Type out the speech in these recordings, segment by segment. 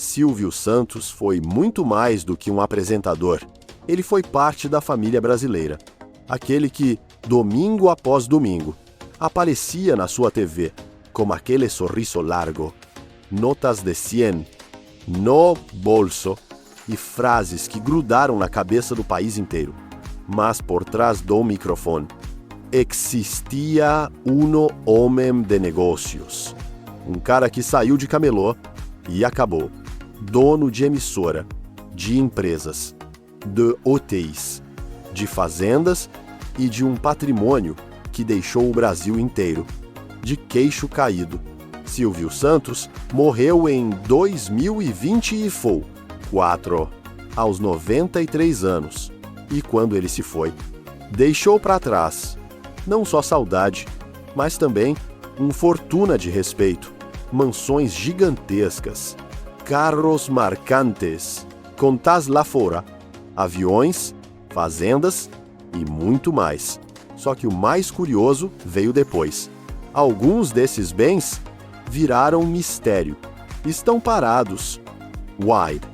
Silvio Santos foi muito mais do que um apresentador. Ele foi parte da família brasileira. Aquele que, domingo após domingo, aparecia na sua TV com aquele sorriso largo, notas de 100, no bolso e frases que grudaram na cabeça do país inteiro. Mas por trás do microfone existia um homem de negócios. Um cara que saiu de camelô e acabou. Dono de emissora, de empresas, de hotéis, de fazendas e de um patrimônio que deixou o Brasil inteiro de queixo caído. Silvio Santos morreu em 2024, aos 93 anos. E quando ele se foi, deixou para trás não só saudade, mas também fortuna de respeito, mansões gigantescas, carros marcantes, contas lá fora, aviões, fazendas e muito mais. Só que o mais curioso veio depois. Alguns desses bens viraram mistério. Estão parados, wide,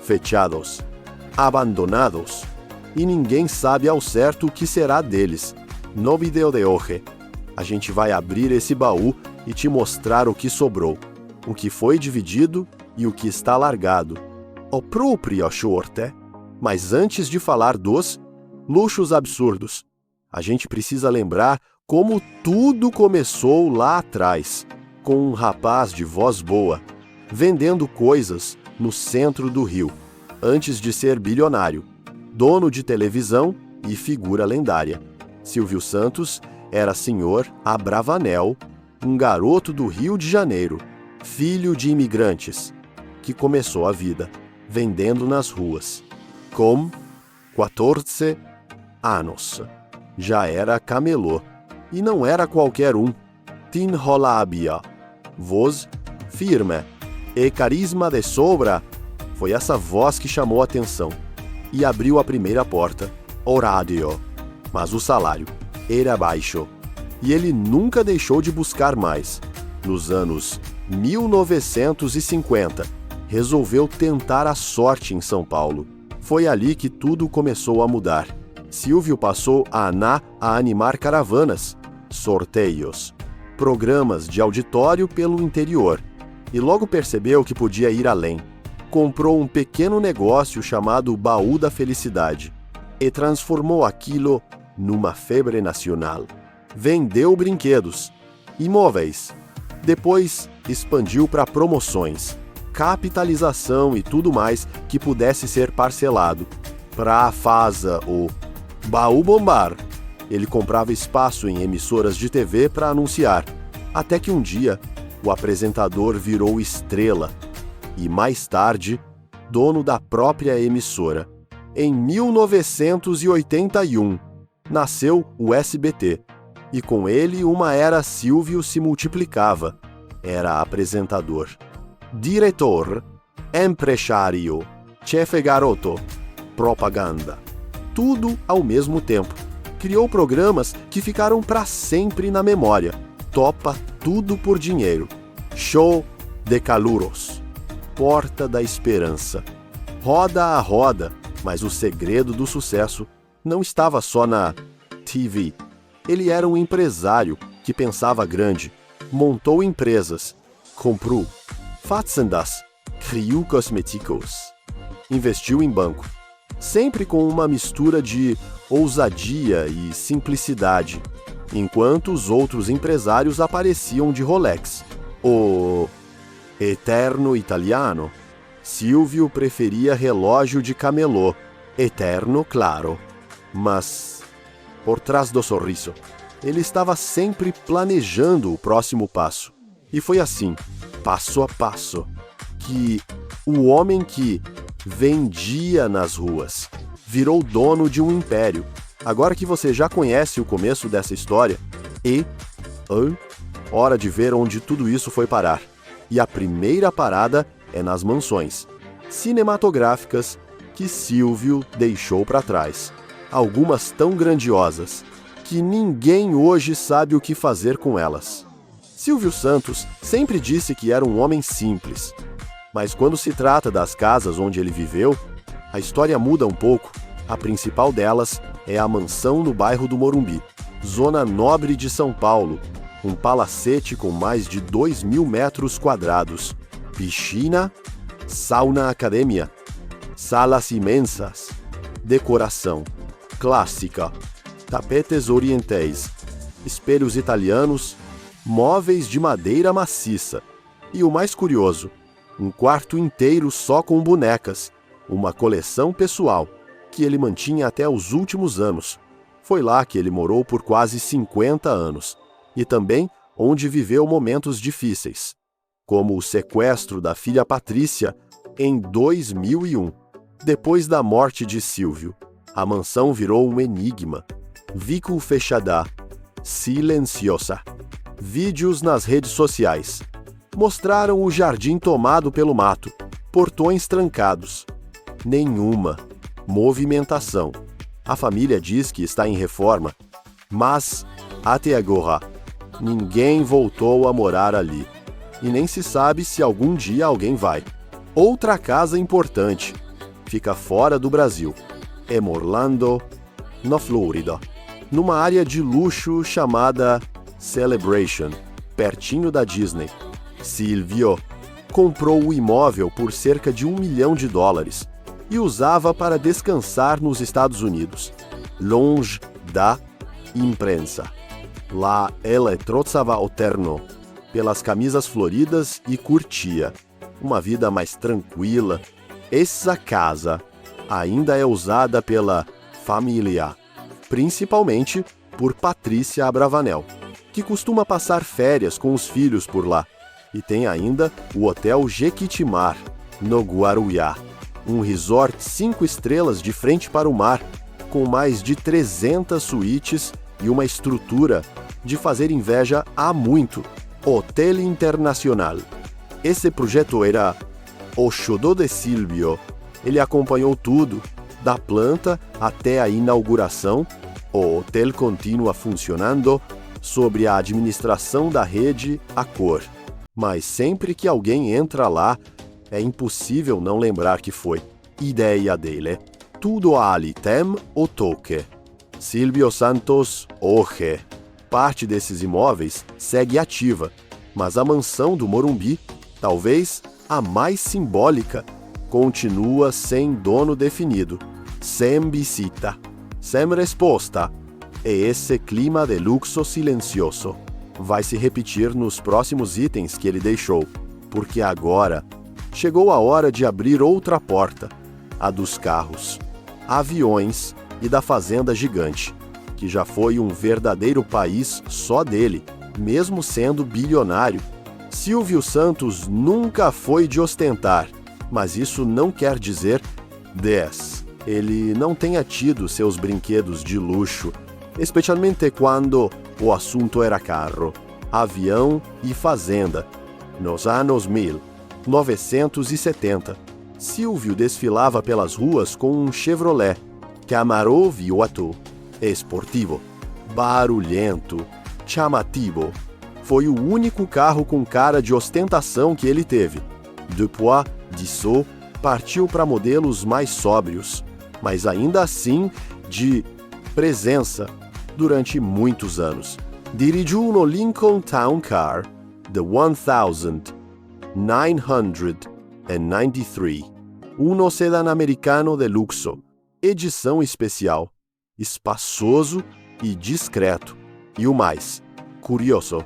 fechados, abandonados, e ninguém sabe ao certo o que será deles. No vídeo de hoje, a gente vai abrir esse baú e te mostrar o que sobrou, o que foi dividido e o que está largado. O próprio sorte. Mas antes de falar dos luxos absurdos, a gente precisa lembrar como tudo começou lá atrás, com um rapaz de voz boa, vendendo coisas no centro do Rio, antes de ser bilionário, dono de televisão e figura lendária. Silvio Santos era senhor Abravanel, um garoto do Rio de Janeiro, filho de imigrantes, que começou a vida vendendo nas ruas. Com 14 anos, já era camelô, e não era qualquer um. Tinholabia, voz firme e carisma de sobra. Foi essa voz que chamou a atenção e abriu a primeira porta, o rádio. Mas o salário era baixo e ele nunca deixou de buscar mais. Nos anos 1950, resolveu tentar a sorte em São Paulo. Foi ali que tudo começou a mudar. Silvio passou a animar caravanas, sorteios, programas de auditório pelo interior e logo percebeu que podia ir além. Comprou um pequeno negócio chamado Baú da Felicidade e transformou aquilo numa febre nacional. Vendeu brinquedos, imóveis, depois expandiu para promoções, capitalização e tudo mais que pudesse ser parcelado. Para fazer o baú bombar, ele comprava espaço em emissoras de TV para anunciar, até que um dia o apresentador virou estrela e mais tarde dono da própria emissora. Em 1981 nasceu o SBT e com ele uma era Silvio se multiplicava. Era apresentador, diretor, empresário, chefe garoto, propaganda, tudo ao mesmo tempo. Criou programas que ficaram para sempre na memória. Topa tudo por dinheiro. Show de Calouros, Porta da Esperança, Roda a Roda. Mas o segredo do sucesso não estava só na TV. Ele era um empresário que pensava grande, montou empresas, comprou fazendas, criou cosméticos, investiu em banco, sempre com uma mistura de ousadia e simplicidade, enquanto os outros empresários apareciam de Rolex. O eterno italiano, Silvio preferia relógio de camelô, eterno, claro, mas por trás do sorriso, ele estava sempre planejando o próximo passo. E foi assim, passo a passo, que o homem que vendia nas ruas virou dono de um império. Agora que você já conhece o começo dessa história, hora de ver onde tudo isso foi parar. E a primeira parada é nas mansões cinematográficas que Silvio deixou para trás. Algumas tão grandiosas que ninguém hoje sabe o que fazer com elas. Silvio Santos sempre disse que era um homem simples, Mas quando se trata das casas onde ele viveu, a história muda um pouco. A principal delas é a mansão no bairro do Morumbi, zona nobre de São Paulo, um palacete com mais de 2.000 metros quadrados, piscina, sauna academia, salas imensas, decoração clássica, tapetes orientais, espelhos italianos, móveis de madeira maciça e o mais curioso, um quarto inteiro só com bonecas, uma coleção pessoal que ele mantinha até os últimos anos. Foi lá que ele morou por quase 50 anos e também onde viveu momentos difíceis, como o sequestro da filha Patrícia em 2001. Depois da morte de Silvio, a mansão virou um enigma. Vico fechada, silenciosa. Vídeos nas redes sociais mostraram o jardim tomado pelo mato, portões trancados. Nenhuma movimentação. A família diz que está em reforma, mas, até agora, ninguém voltou a morar ali. E nem se sabe se algum dia alguém vai. Outra casa importante fica fora do Brasil. Em Orlando, na Flórida, numa área de luxo chamada Celebration, pertinho da Disney. Silvio comprou o imóvel por cerca de $1 milhão e usava para descansar nos Estados Unidos, longe da imprensa. Lá ele trocava o terno pelas camisas floridas e curtia uma vida mais tranquila. Essa casa ainda é usada pela família, principalmente por Patrícia Abravanel, que costuma passar férias com os filhos por lá. E tem ainda o Hotel Jequitimar, no Guarujá, um resort 5 estrelas de frente para o mar, com mais de 300 suítes e uma estrutura de fazer inveja há muito. Hotel Internacional. Esse projeto era o xodó de Silvio. Ele acompanhou tudo, da planta até a inauguração. O hotel continua funcionando sob a administração da rede Accor. Mas sempre que alguém entra lá, é impossível não lembrar que foi ideia dele. Tudo ali tem o toque. Silvio Santos hoje. Parte desses imóveis segue ativa, mas a mansão do Morumbi, talvez a mais simbólica, continua sem dono definido, sem visita, sem resposta. E esse clima de luxo silencioso vai se repetir nos próximos itens que ele deixou, porque agora chegou a hora de abrir outra porta, a dos carros, aviões e da fazenda gigante, que já foi um verdadeiro país só dele, mesmo sendo bilionário. Silvio Santos nunca foi de ostentar, mas isso não quer dizer ele não tenha tido seus brinquedos de luxo, especialmente quando o assunto era carro, avião e fazenda. Nos anos 1970, Silvio desfilava pelas ruas com um Chevrolet Camaro V8, esportivo, barulhento, chamativo. Foi o único carro com cara de ostentação que ele teve. Depois disso, partiu para modelos mais sóbrios, mas ainda assim de presença durante muitos anos. Dirigiu no Lincoln Town Car, The 1993, um sedã americano de luxo, edição especial, espaçoso e discreto. E o mais curioso,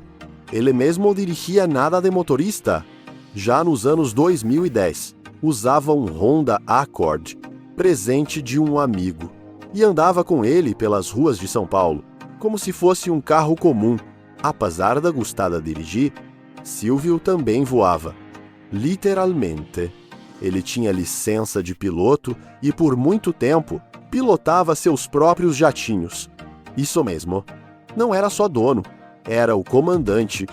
ele mesmo dirigia nada de motorista. Já nos anos 2010, usava um Honda Accord, presente de um amigo, e andava com ele pelas ruas de São Paulo, como se fosse um carro comum. Apesar da gostada dirigir, Silvio também voava. Literalmente. Ele tinha licença de piloto e por muito tempo pilotava seus próprios jatinhos. Isso mesmo. Não era só dono, era o comandante.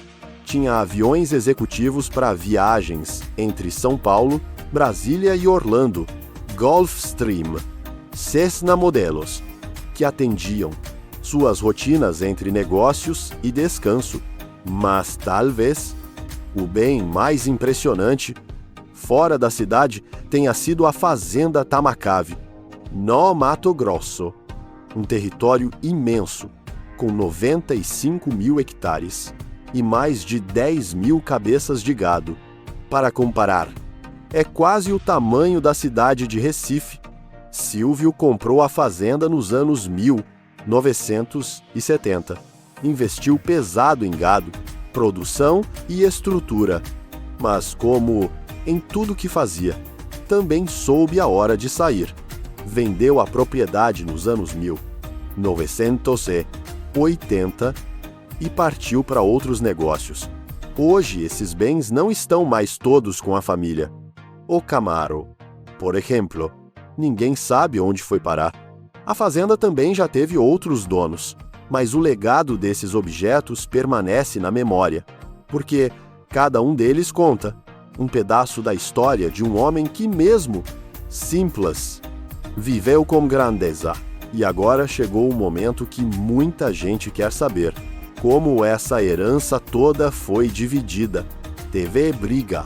Tinha aviões executivos para viagens entre São Paulo, Brasília e Orlando, Gulfstream, Cessna Modelos, que atendiam suas rotinas entre negócios e descanso. Mas talvez o bem mais impressionante fora da cidade tenha sido a Fazenda Tamakave, no Mato Grosso, um território imenso, com 95 mil hectares e mais de 10 mil cabeças de gado. Para comparar, é quase o tamanho da cidade de Recife. Silvio comprou a fazenda nos anos 1970. Investiu pesado em gado, produção e estrutura, mas como em tudo que fazia, também soube a hora de sair. Vendeu a propriedade nos anos 1980 e partiu para outros negócios. Hoje, esses bens não estão mais todos com a família. O Camaro, por exemplo, ninguém sabe onde foi parar. A fazenda também já teve outros donos, mas o legado desses objetos permanece na memória, porque cada um deles conta um pedaço da história de um homem que, mesmo simples, viveu com grandeza. E agora chegou o momento que muita gente quer saber: como essa herança toda foi dividida. Teve briga.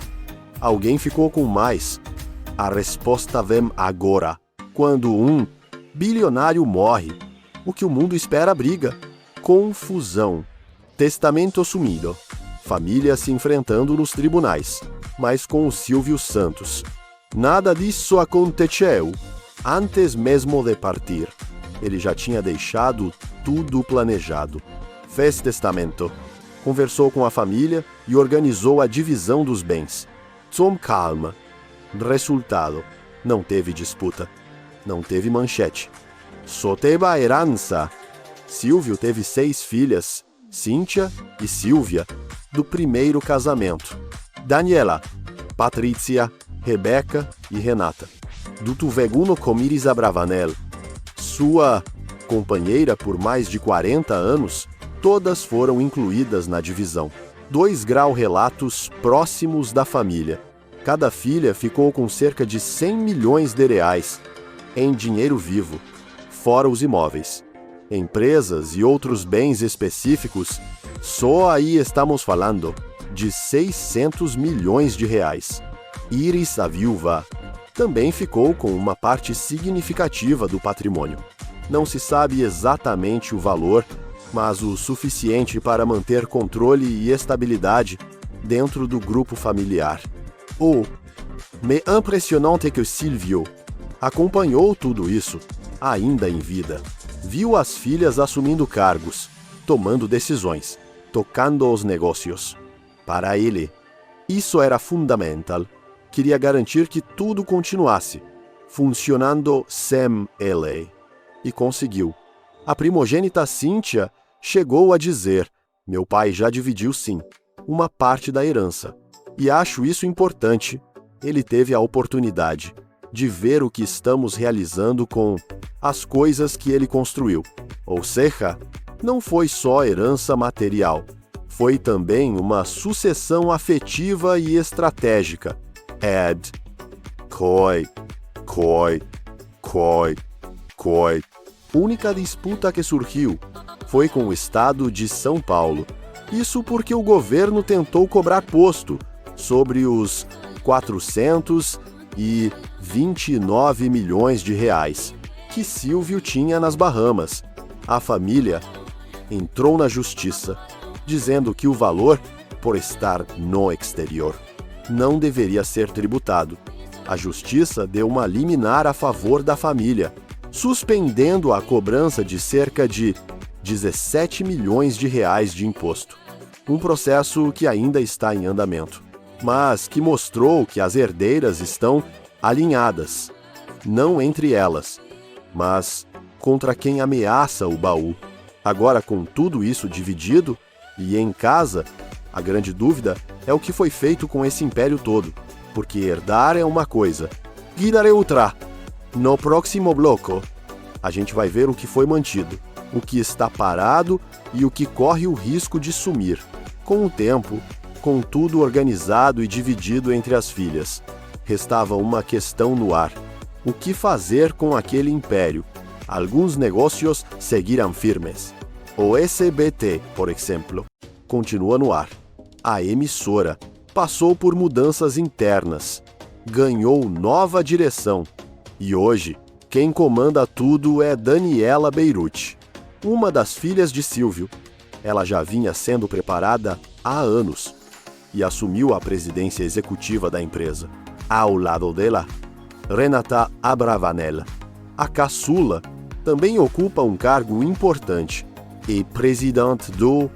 Alguém ficou com mais? A resposta vem agora. Quando um bilionário morre, o que o mundo espera briga. Confusão. Testamento sumido. Família se enfrentando nos tribunais, mas com o Silvio Santos. Nada disso aconteceu antes mesmo de partir. Ele já tinha deixado tudo planejado. Fez testamento, conversou com a família e organizou a divisão dos bens. Com calma. Resultado: não teve disputa, não teve manchete. Só teve a herança. Silvio teve 6 filhas, Cíntia e Silvia, do primeiro casamento. Daniela, Patrícia, Rebeca e Renata. Do segundo com Iris Abravanel, sua companheira por mais de 40 anos, todas foram incluídas na divisão. 2 grau-relatos próximos da família. Cada filha ficou com cerca de 100 milhões de reais em dinheiro vivo, fora os imóveis. Empresas e outros bens específicos, só aí estamos falando de 600 milhões de reais. Iris, a viúva, também ficou com uma parte significativa do patrimônio. Não se sabe exatamente o valor, mas o suficiente para manter controle e estabilidade dentro do grupo familiar. O impressionante é que Silvio acompanhou tudo isso, ainda em vida. Viu as filhas assumindo cargos, tomando decisões, tocando os negócios. Para ele, isso era fundamental. Queria garantir que tudo continuasse funcionando sem ele. E conseguiu. A primogênita Cíntia chegou a dizer: meu pai já dividiu sim, uma parte da herança. E acho isso importante. Ele teve a oportunidade de ver o que estamos realizando com as coisas que ele construiu. Ou seja, não foi só herança material, foi também uma sucessão afetiva e estratégica. Coi. Única disputa que surgiu foi com o estado de São Paulo. Isso porque o governo tentou cobrar posto sobre os 429 milhões de reais que Silvio tinha nas Bahamas. A família entrou na justiça, dizendo que o valor, por estar no exterior, não deveria ser tributado. A justiça deu uma liminar a favor da família, suspendendo a cobrança de cerca de 17 milhões de reais de imposto. Um processo que ainda está em andamento, mas que mostrou que as herdeiras estão alinhadas, não entre elas, mas contra quem ameaça o baú. Agora, com tudo isso dividido e em casa, a grande dúvida é o que foi feito com esse império todo, porque herdar é uma coisa, guidar é outra. No próximo bloco, a gente vai ver o que foi mantido, o que está parado e o que corre o risco de sumir. Com o tempo, com tudo organizado e dividido entre as filhas, restava uma questão no ar: o que fazer com aquele império? Alguns negócios seguiram firmes. O SBT, por exemplo, continua no ar. A emissora passou por mudanças internas, ganhou nova direção e hoje quem comanda tudo é Daniela Beirute, uma das filhas de Silvio. Ela já vinha sendo preparada há anos e assumiu a presidência executiva da empresa. Ao lado dela, Renata Abravanel, a caçula, também ocupa um cargo importante e presidente do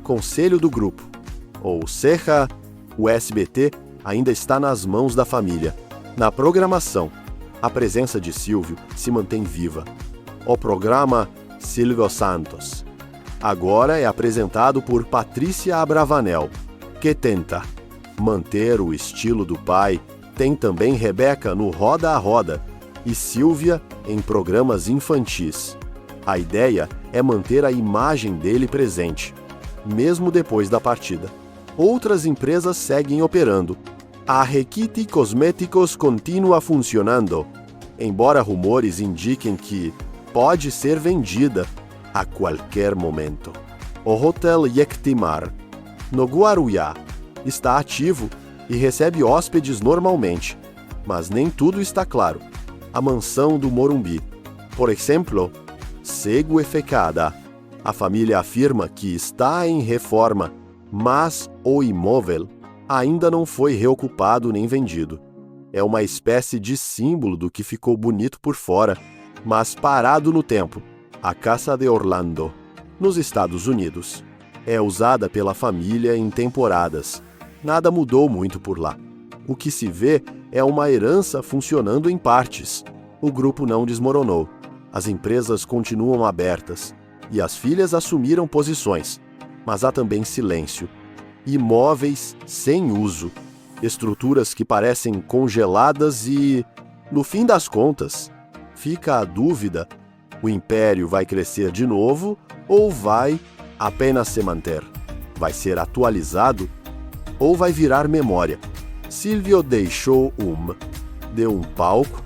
Conselho do Grupo. Ou seja, o SBT ainda está nas mãos da família. Na programação, a presença de Silvio se mantém viva. O programa Silvio Santos agora é apresentado por Patrícia Abravanel, que tenta manter o estilo do pai. Tem também Rebeca no Roda a Roda e Silvia em programas infantis. A ideia é manter a imagem dele presente, mesmo depois da partida. Outras empresas seguem operando. A Requite Cosméticos continua funcionando, embora rumores indiquem que pode ser vendida a qualquer momento. O Hotel Yectimar, no Guarujá, está ativo e recebe hóspedes normalmente, mas nem tudo está claro. A mansão do Morumbi, por exemplo, segue fechada. A família afirma que está em reforma, mas o imóvel ainda não foi reocupado nem vendido. É uma espécie de símbolo do que ficou bonito por fora, mas parado no tempo. A Casa de Orlando, nos Estados Unidos, é usada pela família em temporadas. Nada mudou muito por lá. O que se vê é uma herança funcionando em partes. O grupo não desmoronou. As empresas continuam abertas e as filhas assumiram posições, mas há também silêncio. Imóveis sem uso, estruturas que parecem congeladas e, no fim das contas, fica a dúvida: o império vai crescer de novo ou vai apenas se manter? Vai ser atualizado ou vai virar memória? Silvio deixou deu um palco,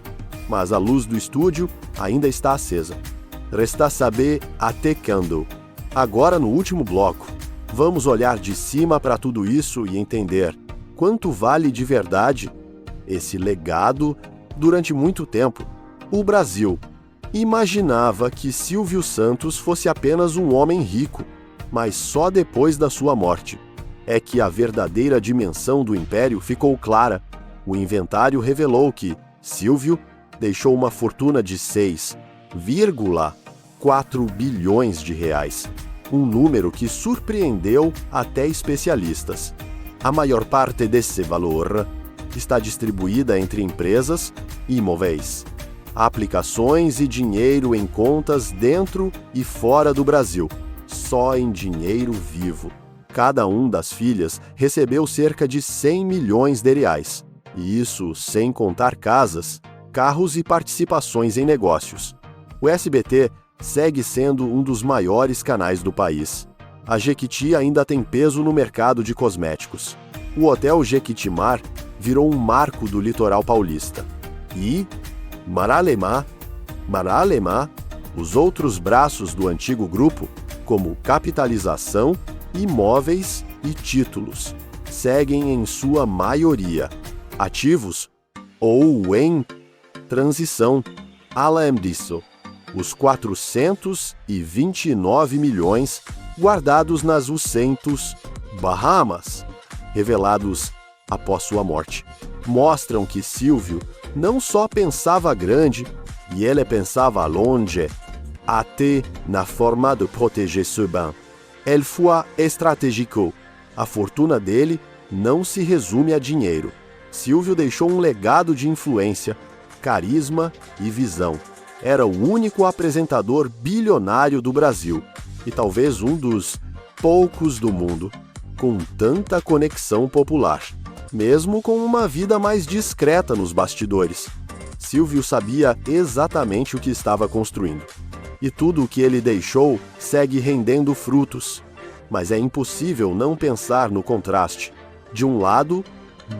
mas a luz do estúdio ainda está acesa. Resta saber até quando. Agora, no último bloco, vamos olhar de cima para tudo isso e entender quanto vale de verdade esse legado durante muito tempo. O Brasil imaginava que Silvio Santos fosse apenas um homem rico, mas só depois da sua morte é que a verdadeira dimensão do império ficou clara. O inventário revelou que Silvio deixou uma fortuna de 6,4 bilhões de reais, um número que surpreendeu até especialistas. A maior parte desse valor está distribuída entre empresas e imóveis, aplicações e dinheiro em contas dentro e fora do Brasil, só em dinheiro vivo. Cada uma das filhas recebeu cerca de 100 milhões de reais, e isso sem contar casas, carros e participações em negócios. O SBT segue sendo um dos maiores canais do país. A Jequiti ainda tem peso no mercado de cosméticos. O Hotel Jequitimar virou um marco do litoral paulista. E Maralemá, os outros braços do antigo grupo, como capitalização, imóveis e títulos, seguem em sua maioria ativos ou em transição. Além disso, os 429 milhões guardados nas Ucentos Bahamas, revelados após sua morte, mostram que Silvio não só pensava grande, e ele pensava longe, até na forma de proteger seu bem. Ele foi estratégico. A fortuna dele não se resume a dinheiro. Silvio deixou um legado de influência, carisma e visão. Era o único apresentador bilionário do Brasil e talvez um dos poucos do mundo com tanta conexão popular, mesmo com uma vida mais discreta nos bastidores. Silvio sabia exatamente o que estava construindo. E tudo o que ele deixou segue rendendo frutos. Mas é impossível não pensar no contraste. De um lado,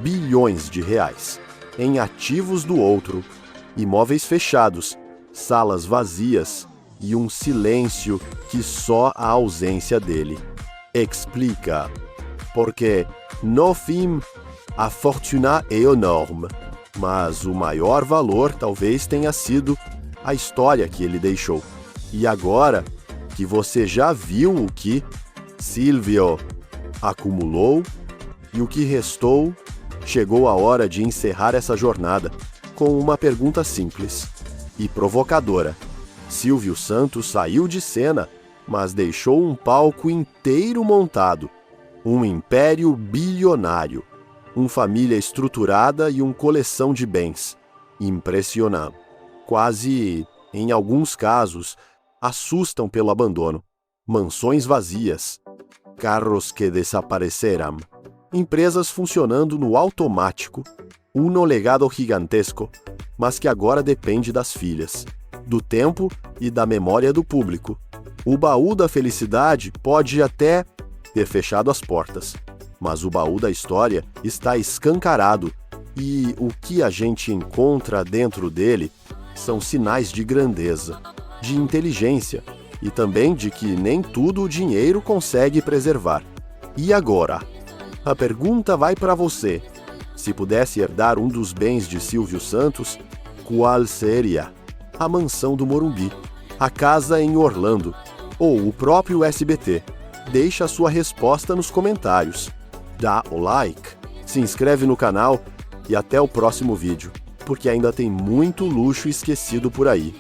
bilhões de reais. Em ativos do outro, imóveis fechados, salas vazias e um silêncio que só a ausência dele explica. Porque, no fim, a fortuna é enorme. mas o maior valor talvez tenha sido a história que ele deixou. E agora que você já viu o que Silvio acumulou e o que restou, chegou a hora de encerrar essa jornada com uma pergunta simples e provocadora. Silvio Santos saiu de cena, mas deixou um palco inteiro montado, um império bilionário, uma família estruturada e uma coleção de bens. Impressionante. Quase, em alguns casos, assustam pelo abandono. Mansões vazias, carros que desapareceram, empresas funcionando no automático, um legado gigantesco, mas que agora depende das filhas, do tempo e da memória do público. O baú da felicidade pode até ter fechado as portas, mas o baú da história está escancarado e o que a gente encontra dentro dele são sinais de grandeza, de inteligência e também de que nem tudo o dinheiro consegue preservar. E agora? A pergunta vai para você. Se pudesse herdar um dos bens de Silvio Santos, qual seria? A mansão do Morumbi, a casa em Orlando ou o próprio SBT? Deixa a sua resposta nos comentários. Dá o like, se inscreve no canal e até o próximo vídeo, porque ainda tem muito luxo esquecido por aí.